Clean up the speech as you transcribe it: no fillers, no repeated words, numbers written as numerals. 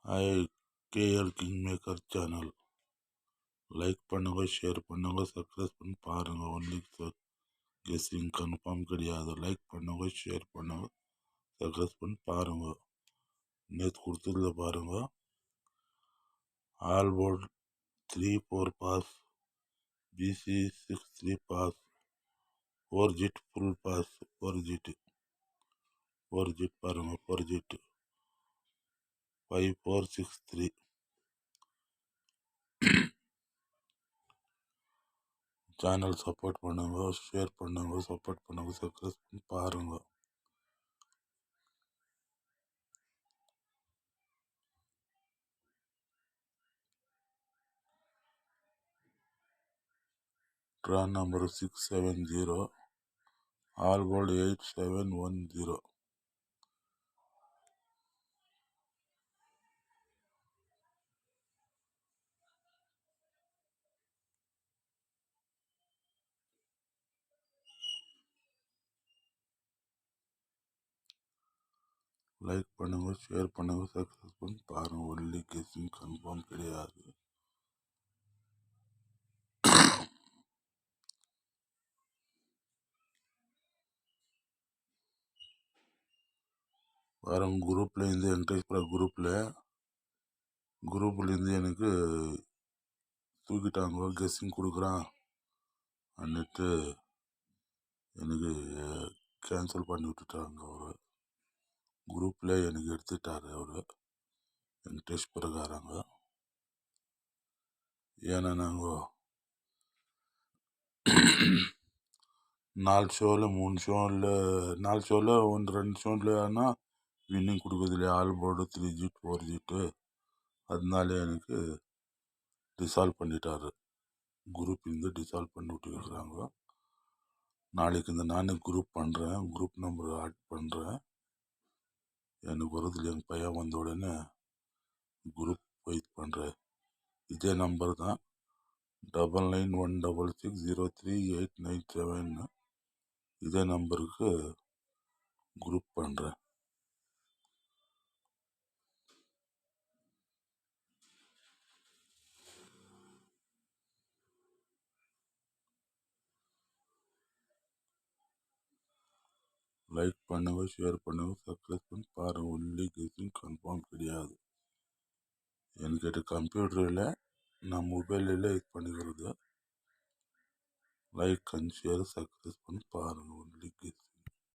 I KL Kingmaker channel. Like பண்ணுங்க, share பண்ணுங்க, subscribe பண்ணி பாருங்க. ஒன்லி கெஸ்ஸிங் கன்ஃபார்ம் கிடையாது. லைக் பண்ணுங்க, ஷேர் பண்ணுங்க, சப்ஸ்கிரைப் பண்ணி பாருங்க. நேற்று கொடுத்ததுல பாருங்க. All board 3-4 pass, BC 6-3 pass, 4 digit full pass, 4 digit பாருங்க, 4 ஜிட் 5463. சேனல் சப்போர்ட் பண்ணுங்க, ஷேர் பண்ணுங்க, சப்போர்ட் பண்ணுங்க, சப்ஸ்கிரைப் பண்ணி பாருங்க. Draw number 670, all board 8710. Like பண்ணுங்க, ஷேர் பண்ணுங்க, சப்ஸ்கிரைப் பண்ணி பாருங்க. ஒன்லி கெஸ்ஸிங் கன்ஃபார்ம் கிடையாது. பாருங்க, குரூப்ல இருந்து என்கரேஜ் குரூப்ல இருந்து எனக்கு தூக்கிட்டாங்க. கெஸ்ஸிங் கொடுக்குறான் அன்னிட்டு எனக்கு கேன்சல் பண்ணி விட்டுட்டாங்க. அவரு குரூப்ல எனக்கு எடுத்துட்டாரு. அவரு எங்கள் டெஸ்ட் பிரகாரங்க. ஏன்னா நாங்கள் 4 ஷோவில் 3 ஷோவில் 4 ஷோவில் 1-2 ஷோவில் ஆனால் வின்னிங் கொடுக்குறது இல்லையா. ஆல் போர்டு 3 ஜிட் 4 ஜிட்டு. அதனால எனக்கு டிசால்வ் பண்ணிட்டாரு. குரூப் இருந்து டிசால்வ் பண்ணி விட்டுருக்குறாங்க. நாளைக்கு இந்த நானே குரூப் பண்ணுறேன், குரூப் நம்பர் ஆட் பண்ணுறேன். எனக்கு வரதில்லை. எங்கள் பையன் வந்த உடனே குரூப் வெயிட் பண்ணுறேன். இதே நம்பர் தான் 9916603897. இதே நம்பருக்கு குரூப் பண்ணுறேன். லைக் பண்ணுங்க, ஷேர் பண்ணுங்க, சப்ஸ்கிரைப் பண்ணி பாருங்க. ஒன்லி கெஸ்ஸிங் கன்ஃபார்ம் கிடையாது. என்கிட்ட கம்ப்யூட்டரில் நான் மொபைலில் இது பண்ணிக்கிறது. லைக் அண்ட் ஷேர் சப்ஸ்கிரைப் பண்ணி பாருங்க. Only guessing.